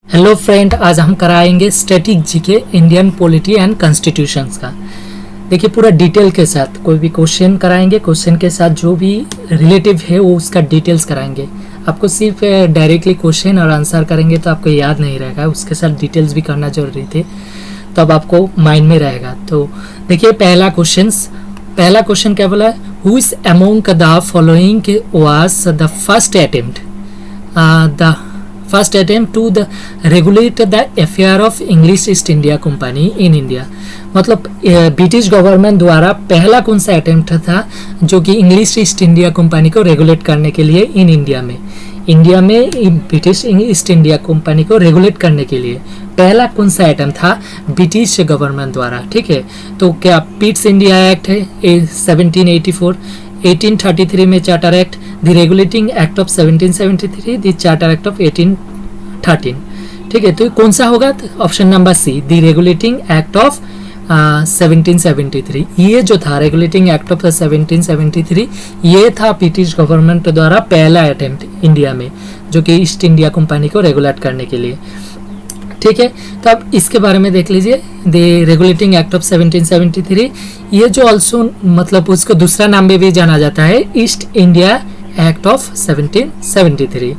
Hello friend, आज हम कराएंगे static GK Indian polity and constitutions का। देखिए पूरा डिटेल के साथ कोई भी क्वेश्चन कराएंगे, क्वेश्चन के साथ जो भी रिलेटिव है वो उसका डिटेल्स कराएंगे। आपको सिर्फ डायरेक्टली क्वेश्चन और आंसर करेंगे तो आपको याद नहीं रहेगा, उसके साथ डिटेल्स भी करना जरूरी थे, तब आपको माइंड में रहेगा। तो देखिए पहला क्वेश्चन क्या बोला है, who is among the following was the first attempt to the regulate the affair of English East India Company in India. मतलब ब्रिटिश गवर्नमेंट द्वारा पहला कौन सा अटेम्प्ट था जो कि इंग्लिश ईस्ट इंडिया कंपनी को रेगुलेट करने के लिए इन इंडिया में ब्रिटिश ईस्ट इंडिया कंपनी को रेगुलेट करने के लिए पहला कौन सा अटेम्प्ट था ब्रिटिश गवर्नमेंट द्वारा। ठीक है, तो क्या पिट्स इंडिया एक्ट है 1784, 1833 में Charter Act, the Regulating Act of 1773, the Charter Act of 1813। ठीक है, तो कौन सा होगा? Option number C, the Regulating Act of 1773। ये जो था रेगुलेटिंग एक्ट ऑफ 1773, ये था ब्रिटिश गवर्नमेंट द्वारा पहला अटेम्प्ट इंडिया में जो कि ईस्ट इंडिया कंपनी को रेगुलेट करने के लिए। ठीक है, तो अब इसके बारे में देख लीजिए, द रेगुलेटिंग एक्ट ऑफ 1773, ये जो ऑल्सो मतलब उसको दूसरा नाम में भी जाना जाता है ईस्ट इंडिया एक्ट ऑफ 1773।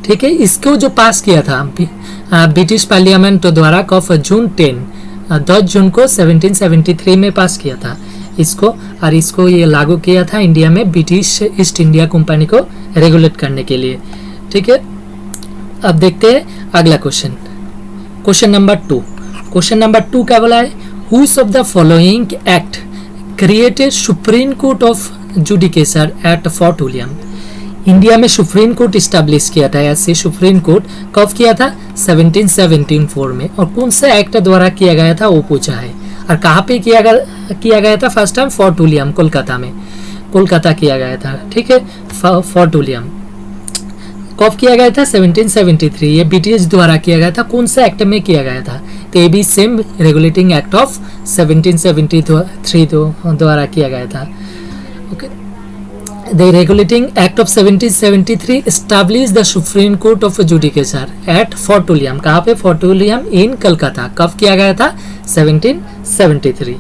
ठीक है, इसको जो पास किया था ब्रिटिश पार्लियामेंट द्वारा कब जून 10 जून को 1773 में पास किया था इसको, और इसको ये लागू किया था इंडिया में ब्रिटिश ईस्ट इंडिया कंपनी को रेगुलेट करने के लिए। ठीक है, अब देखते हैं अगला क्वेश्चन नंबर 2 क्या बोला है, which of the following act created Supreme Court of Judicature at Fort William. India में सुप्रीम कोर्ट स्टैब्लिश किया था, ऐसे सुप्रीम कोर्ट कब किया था? 1774 में। और कौन सा एक्ट द्वारा किया गया था वो पूछा है, और कहाँ पे किया गया था? First time fort William, Kolkata किया गया था। ठीक है, फोर्ट विलियम कब किया गया था? 1773। ये ब्रिटिश द्वारा किया गया था। कौन सा एक्ट में किया गया था? तो ये भी सेम रेगुलेटिंग एक्ट ऑफ 1773 द्वारा किया गया था। Okay, the Regulating Act of 1773 establish the Supreme Court of Judicature at Fort William. कहाँ पे? Fort William in Calcutta. कब किया गया था? 1773।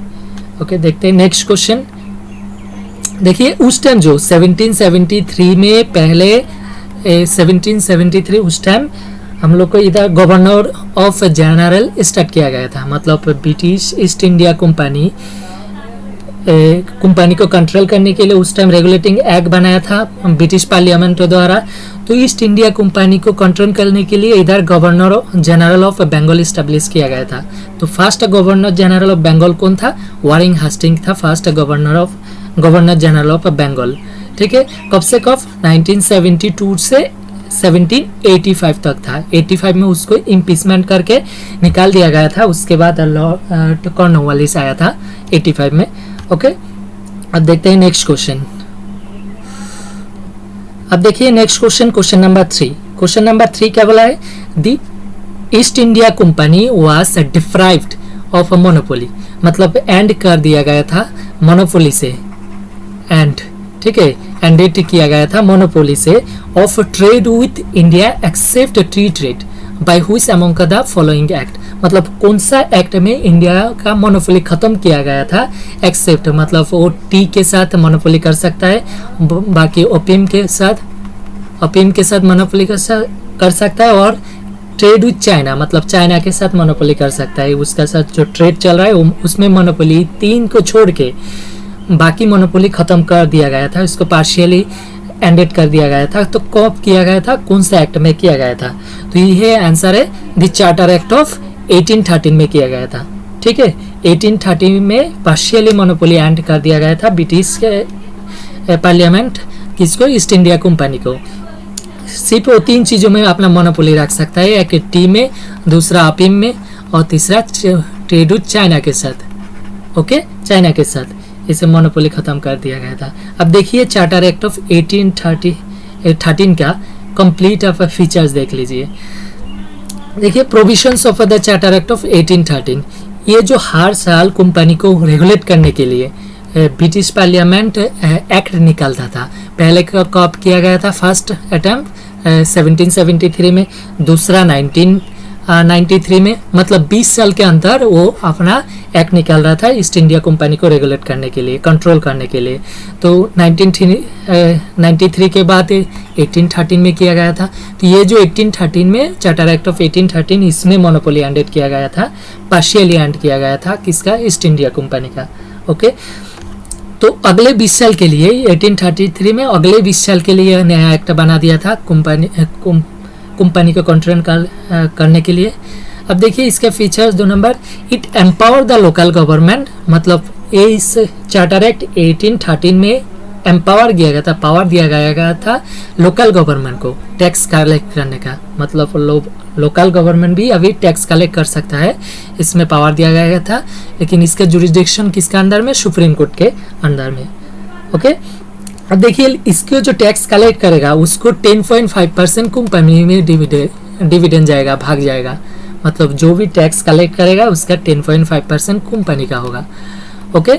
ओके, देखते हैं नेक्स्ट क्वेश्चन। देखिए उस टाइम जो 1773 में पहले 1773 उस टाइम हम लोग को इधर गवर्नर ऑफ जनरल स्टार्ट किया गया था। मतलब ब्रिटिश ईस्ट इंडिया कंपनी को कंट्रोल करने के लिए उस टाइम रेगुलेटिंग एक्ट बनाया था ब्रिटिश पार्लियामेंट द्वारा। तो ईस्ट इंडिया कंपनी को कंट्रोल करने के लिए इधर Governor General of Bengal establish किया गया था। तो first Governor General of Bengal कौन था? वारिंग हास्टिंग्स था first Governor General of Bengal. ठीक है, कब से कब? 1972 से 1785 तक था। 85 में उसको इम्पीचमेंट करके निकाल दिया गया था। उसके बाद लॉर्ड कॉर्नवालिस आया था 85 में। ओके, अब देखते हैं नेक्स्ट क्वेश्चन। अब देखिए next question number 3। Question number 3 क्या बोला है, the East India company was deprived of monopoly. मतलब एंड कर दिया गया था मोनोपोली से, एंड ठीक है, एंडेट किया गया था मोनोपोली से of trade with India accept T trade by which among the following act. मतलब कौन सा एक्ट में इंडिया का मोनोपोली खत्म किया गया था? एक्सेप्ट मतलब वो टी के साथ मोनोपोली कर सकता है, बाकी ओपियम के साथ मोनोपोली कर सकता है, और ट्रेड विथ चाइना मतलब चाइना के साथ मोनोपोली कर सकता है। उसका साथ जो ट्रेड चल रहा है उसमें मोनोपोली 3 को छोड़ के बाकी मोनोपोली खत्म कर दिया गया था, इसको पार्शियली एंडेड कर दिया गया था। तो कब किया गया था? कौन सा एक्ट में किया गया था? तो ये आंसर है द चार्टर एक्ट ऑफ 1813 में किया गया था। ठीक है, 1813 में पार्शियली मोनोपोली एंड कर दिया गया था ब्रिटिश पार्लियामेंट किसको? ईस्ट इंडिया कंपनी को। सिर्फ वो 3 चीजों में अपना मोनोपोली रख सकता है, एक टी में, दूसरा अफीम में, और तीसरा ट्रेड विथ चाइना के साथ। ओके, चाइना के साथ इसे मोनोपोली खत्म कर दिया गया था। अब देखिए चार्टर एक्ट ऑफ 1813 का कंप्लीट ऑफ फीचर्स देख लीजिए। देखिए provisions of the Charter Act of 1813, ये जो हर साल कंपनी को रेगुलेट करने के लिए ब्रिटिश पार्लियामेंट एक्ट निकालता था। पहले कब किया गया था फर्स्ट अटेम्प्ट 1773 में, दूसरा 1993 में, मतलब 20 साल के अंदर वो अपना एक्ट निकाल रहा था ईस्ट इंडिया कंपनी को रेगुलेट करने के लिए, कंट्रोल करने के लिए। तो 1993 के बाद 1813 में किया गया था। तो ये जो 1813 में चार्टर एक्ट ऑफ 1813, इसमें मोनोपोली एंडेड किया गया था, पार्शियली एंड किया गया था किसका, ईस्ट इंडिया कंपनी का। ओके, तो अगले 20 साल के लिए 1833 में अगले 20 साल के लिए नया एक्ट बना दिया था कंपनी को कंट्रोल करने के लिए। अब देखिए इसका features 2 number, it empower the local government, मतलब ये इस चार्टर एक्ट 1813 में एम्पावर किया गया था, पावर दिया गया था लोकल गवर्नमेंट को टैक्स कलेक्ट करने का, मतलब लोकल गवर्नमेंट भी अभी टैक्स कलेक्ट कर सकता है, इसमें पावर दिया गया था। लेकिन इसका जुरिस्डिक्शन किसके अंदर में, सुप्रीम कोर्ट के अंदर में। ओके, अब देखिए इसको जो टैक्स कलेक्ट करेगा उसको 10.5% कंपनी में डिविडेंड जाएगा, भाग जाएगा, मतलब जो भी टैक्स कलेक्ट करेगा उसका 10.5% कंपनी का होगा। ओके,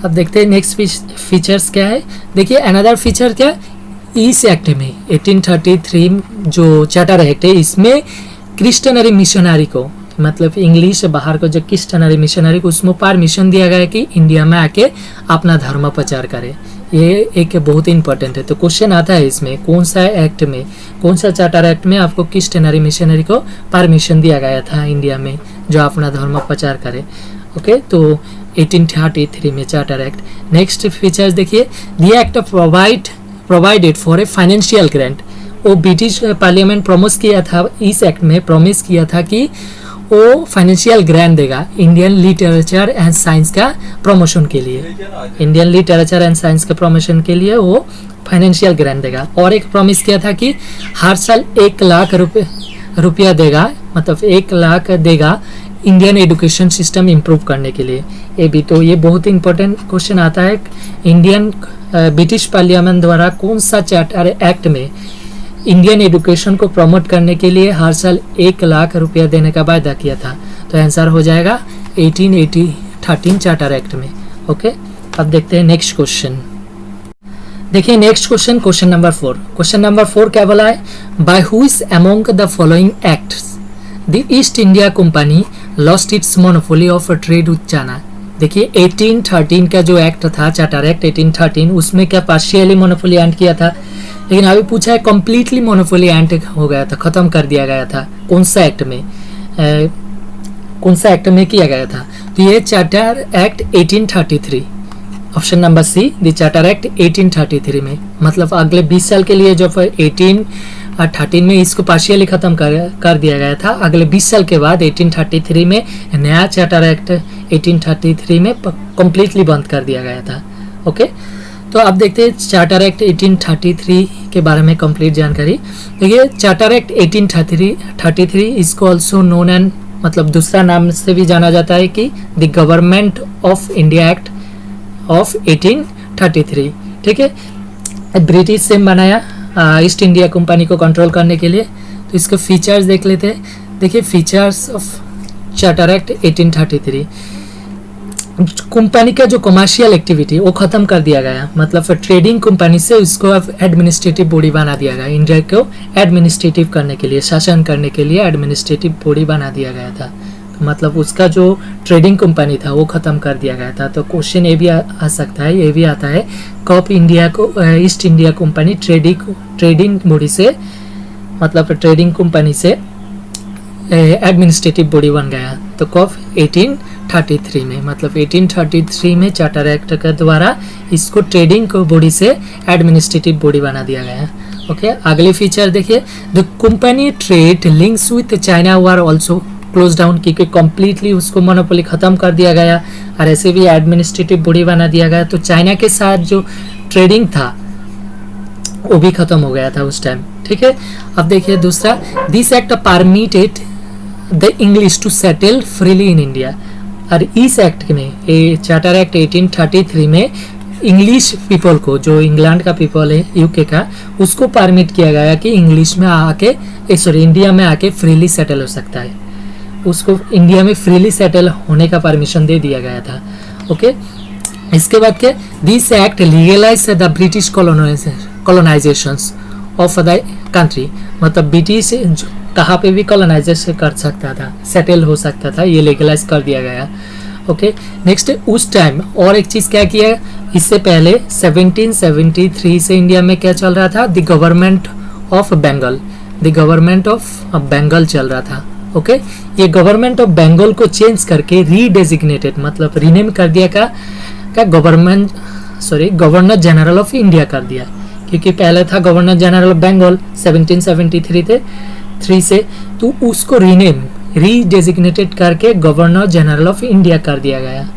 अब देखते हैं नेक्स्ट फीचर्स क्या है। देखिए अनदर फीचर क्या, इस एक्ट में 1833 जो चार्टर एक्ट है, इसमें क्रिश्चियनरी मिशनरी को, मतलब इंग्लिश से बाहर को जो क्रिश्चियनरी मिशनरी को, उसमें परमिशन दिया गया कि इंडिया में आके अपना धर्म प्रचार करे। ये एक बहुत इंपॉर्टेंट है। तो क्वेश्चन आता है इसमें, कौन सा एक्ट में, कौन सा चार्टर एक्ट में आपको क्रिश्चियनरी मिशनरी को परमिशन दिया गया था इंडिया में जो अपना धर्म प्रचार करे। ओके, तो 1833 में चार्टर एक्ट। नेक्स्ट फीचर्स देखिए, the act provided for a financial grant, वो ब्रिटिश पार्लियामेंट प्रमोस किया था, इस एक्ट में प्रॉमिस किया था कि वो फाइनेंशियल ग्रांट देगा इंडियन लिटरेचर एंड साइंस का प्रमोशन के लिए, इंडियन लिटरेचर एंड साइंस के प्रमोशन के लिए वो फाइनेंशियल ग्रांट देगा। और एक प्रॉमिस किया था कि हर साल 1 लाख रुपया देगा, मतलब 1 लाख देगा इंडियन एजुकेशन सिस्टम इम्प्रूव करने के लिए। ये भी तो ये बहुत इंपॉर्टेंट क्वेश्चन आता है, इंडियन ब्रिटिश पार्लियामेंट द्वारा कौन सा चार्टर एक्ट में इंडियन एजुकेशन को प्रमोट करने के लिए हर साल 1 लाख रुपया देने का वायदा किया था। तो आंसर हो जाएगा 1813 चार्टर एक्ट में। ओके, अब देखते हैं नेक्स्ट क्वेश्चन। देखिए next question, question number 4। Question number 4 क्या बोला है, by which among the following acts the East India Company lost its monopoly of trade with China. देखिए 1813 का जो एक्ट था, चार्टर एक्ट 1813, उसमें क्या पार्शियली मोनोपोली एंड किया था, लेकिन अभी पूछा है कंप्लीटली मोनोपोली एंड हो गया था, खत्म कर दिया गया था। कौन सा एक्ट में, कौन सा एक्ट में किया गया था, तो ये Charter Act 1833, option number C, the Charter Act 1833 में, मतलब अगले 20 साल के लिए जो 1813 में इसको पार्शियली खत्म कर दिया गया था, अगले 20 साल के बाद 1833 में नया चार्टर एक्ट 1833 में कंप्लीटली बंद कर दिया गया था। ओके, तो अब देखते हैं चार्टर एक्ट 1833 के बारे में कंप्लीट जानकारी। देखिए चार्टर एक्ट 1833 इसको ऑल्सो नोन एंड, मतलब दूसरा नाम से भी जाना जाता है कि the Government of India act of 1833। ठीक है, ब्रिटिश से बनाया ईस्ट इंडिया कंपनी को कंट्रोल करने के लिए। तो इसके फीचर्स देख लेते हैं। देखिए features of charter Act 1833, company का जो कमर्शियल एक्टिविटी वो खत्म कर दिया गया, मतलब ट्रेडिंग कंपनी से उसको अब एडमिनिस्ट्रेटिव बॉडी बना दिया गया, इंडिया को एडमिनिस्ट्रेटिव करने के लिए, शासन करने के लिए एडमिनिस्ट्रेटिव बॉडी बना दिया गया था। तो मतलब उसका जो ट्रेडिंग कंपनी था वो खत्म कर दिया गया था। तो क्वेश्चन ये भी आ सकता है, ये भी आता है, कब इंडिया को east India company trading body से, मतलब ट्रेडिंग कंपनी से एडमिनिस्ट्रेटिव बॉडी बन गया, तो कब 1833 में, मतलब 1833 में चार्टर एक्ट के द्वारा इसको ट्रेडिंग को बॉडी से एडमिनिस्ट्रेटिव बॉडी बना दिया गया। ओके, अगले फीचर देखिए, the company trade links with China were also close down, क्योंकि कम्प्लीटली उसको मोनोपोली खत्म कर दिया गया और ऐसे भी एडमिनिस्ट्रेटिव बॉडी बना दिया गया, तो चाइना के साथ जो ट्रेडिंग था वो भी खत्म हो गया था उस टाइम। ठीक है, अब देखिए दूसरा, this act permitted the English to settle freely in India, और इस एक्ट में, ये चार्टर एक्ट 1833 में इंग्लिश पीपल को, जो इंग्लैंड का पीपल है, यूके का, उसको परमिट किया गया कि इंग्लिश में आके इंडिया में आके फ्रीली सेटल हो सकता है, उसको इंडिया में फ्रीली सेटल होने का परमिशन दे दिया गया था। ओके, इसके बाद के this act legalise the British colonisations, of the country, मतलब ब्रिटिश कहाँ पे भी कॉलोनाइजेशन कर सकता था, सेटल हो सकता था, ये लीगलाइज कर दिया गया। ओके, नेक्स्ट उस टाइम और एक चीज़ क्या किया, इससे पहले 1773 से इंडिया में क्या चल रहा था, the Government of Bengal, the Government of Bengal चल रहा था। ओके, ये गवर्नमेंट ऑफ बंगाल को चेंज करके रीडेजिग्नेटेड, मतलब रीनेम कर दिया का गवर्नर जनरल ऑफ इंडिया कर दिया, क्योंकि पहले था गवर्नर जनरल ऑफ बंगाल 1773 से, तो उसको रीडेजिग्नेटेड करके गवर्नर जनरल ऑफ इंडिया कर दिया गया।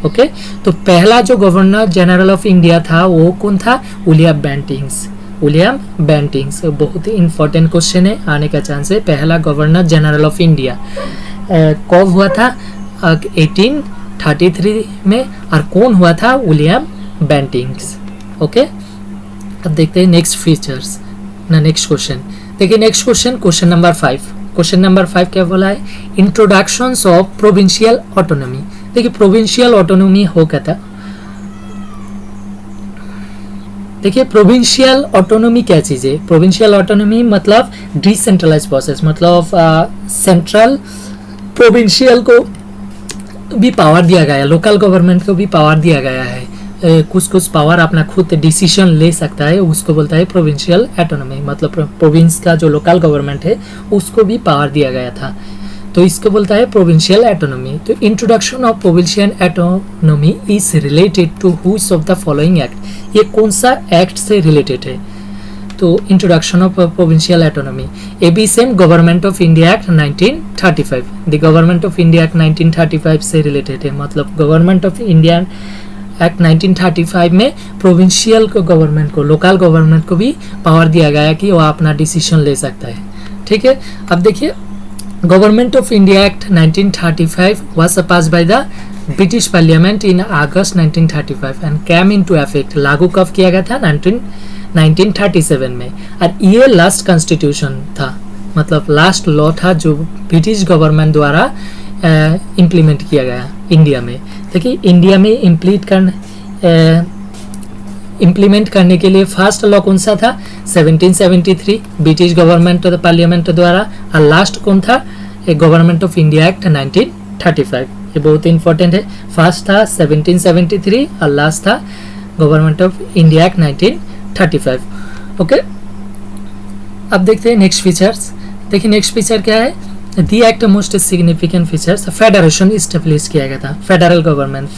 ओके, तो पहला जो गवर्नर जनरल ऑफ इंडिया था वो कौन था, विलियम बेंटिंग्स। बहुत ही इंपॉर्टेंट क्वेश्चन है, आने का चांस है। पहला गवर्नर जनरल ऑफ इंडिया कब हुआ था, 1833 में, और कौन हुआ था, विलियम बेंटिंग्स। ओके, अब देखते हैं नेक्स्ट फीचर्स ना, नेक्स्ट क्वेश्चन देखिए। Next question number 5। Question number 5 क्या बोला है, इंट्रोडक्शंस ऑफ प्रोविंशियल ऑटोनॉमी। देखिए प्रोविंशियल ऑटोनॉमी हो क्या था, देखिए प्रोविंशियल ऑटोनॉमी क्या चीज़ है, प्रोविंशियल ऑटोनॉमी मतलब डिसेंट्रलाइज प्रोसेस, मतलब सेंट्रल प्रोविंशियल को भी पावर दिया गया है, लोकल गवर्नमेंट को भी पावर दिया गया है, कुछ पावर अपना खुद डिसीजन ले सकता है, उसको बोलता है प्रोविंशियल ऑटोनॉमी। मतलब प्रोविंस का जो लोकल गवर्नमेंट है उसको भी पावर दिया गया था, तो इसको बोलता है प्रोविंशियल ऑटोनॉमी। तो introduction of provincial autonomy is related to which of the following act, ये कौन सा एक्ट से रिलेटेड है, तो introduction of provincial autonomy A B same Government of India Act 1935, the Government of India Act 1935 से related है। मतलब government of India Act 1935 में प्रोविंशियल को गवर्नमेंट को, लोकल गवर्नमेंट को भी पावर दिया गया कि वो अपना डिसीजन ले सकता है। ठीक है, अब देखिए Government of India Act 1935 was passed by the British Parliament in August 1935 and came into effect, लागू कब किया गया था, 1937 में, और ये लास्ट कॉन्स्टिट्यूशन था, मतलब लास्ट लॉ था जो ब्रिटिश गवर्नमेंट द्वारा इम्प्लीमेंट किया गया इंडिया में। देखिए इंडिया में इम्प्लीमेंट करने के लिए फर्स्ट लॉ कौन सा था, 1773 ब्रिटिश गवर्नमेंट पार्लियामेंट द्वारा, और लास्ट कौन था, गवर्नमेंट ऑफ इंडिया एक्ट 1935। ये बहुत इंपॉर्टेंट है, फर्स्ट था 1773 और लास्ट था government of India Act 1935। Okay, अब देखते हैं नेक्स्ट फीचर्स। देखिए नेक्स्ट फीचर क्या है, the act most significant features, federation establish किया गया था, फेडरल गवर्नमेंट।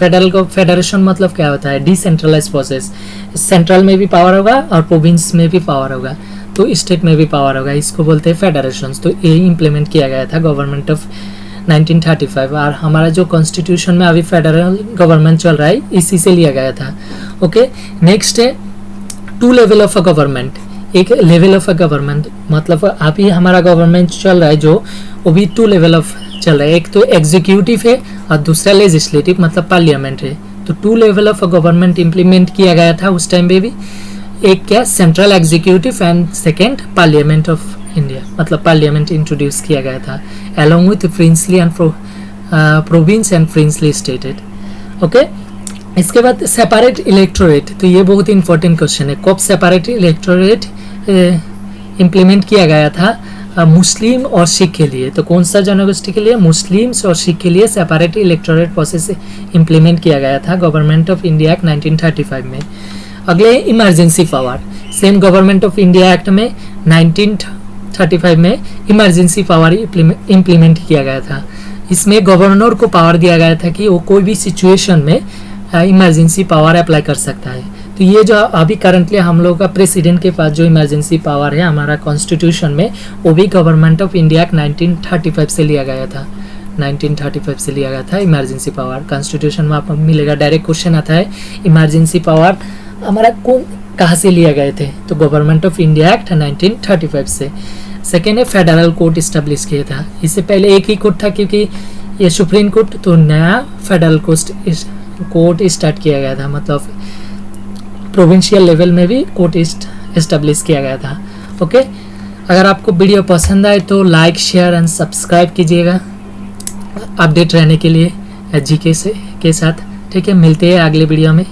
फेडरेशन मतलब क्या होता है, डिसेंट्रलाइज प्रोसेस, सेंट्रल में भी पावर होगा और प्रोविंस में भी पावर होगा, तो स्टेट में भी पावर होगा, इसको बोलते हैं फेडरेशन। तो ये इम्प्लीमेंट किया गया था गवर्नमेंट ऑफ 1935, और हमारा जो कॉन्स्टिट्यूशन में अभी फेडरल गवर्नमेंट चल रहा है इसी से लिया गया था। ओके, नेक्स्ट है two level of a government, एक लेवल ऑफ अ गवर्नमेंट, मतलब अभी हमारा गवर्नमेंट चल रहा है जो, वो भी टू लेवल ऑफ चल रहा है, एक तो एग्जीक्यूटिव है और दूसरा लेजिस्लेटिव मतलब पार्लियामेंट है। तो two level of a government implement किया गया था उस टाइम पे भी, एक क्या central executive and second parliament of India, मतलब पार्लियामेंट इंट्रोड्यूस किया गया था along with princely and province and princely stated. Okay, इसके बाद सेपरेट इलेक्टोरेट, तो ये बहुत इंपॉर्टेंट क्वेश्चन है, कब सेपरेट इलेक्टोरेट इम्प्लीमेंट किया गया था, मुस्लिम और सिख के लिए। तो कौन सा जनगोष्ठी के लिए, मुस्लिम्स और सिख के लिए सेपरेट इलेक्टोरेट प्रोसेस इम्प्लीमेंट किया गया था गवर्नमेंट ऑफ इंडिया एक्ट 1935 में। अगले emergency power, same Government of India act में 1935 में इमरजेंसी पावर इम्प्लीमेंट किया गया था। इसमें गवर्नर को पावर दिया गया था कि वो कोई भी सिचुएशन में इमरजेंसी पावर अप्लाई कर सकता है। तो ये जो अभी करंटली हम लोग का प्रेसिडेंट के पास जो इमरजेंसी पावर है हमारा कॉन्स्टिट्यूशन में, वो भी गवर्नमेंट ऑफ इंडिया एक्ट 1935 से लिया गया था, 1935 से लिया गया था इमरजेंसी पावर। कॉन्स्टिट्यूशन में आपको मिलेगा, डायरेक्ट क्वेश्चन आता है इमरजेंसी पावर हमारा कहाँ से लिया गए थे, तो गवर्नमेंट ऑफ इंडिया एक्ट 1935 से। सेकेंड है फेडरल कोर्ट इस्टेब्लिश किया था, इससे पहले एक ही कोर्ट था क्योंकि ये सुप्रीम कोर्ट, तो नया फेडरल कोर्ट स्टार्ट किया गया था, मतलब प्रोविंशियल लेवल में भी कोर्ट इस्टेब्लिश किया गया था। ओके, अगर आपको वीडियो पसंद आए तो लाइक शेयर एंड सब्सक्राइब कीजिएगा अपडेट रहने के लिए जीके के साथ। ठीक है, मिलते हैं अगले वीडियो में।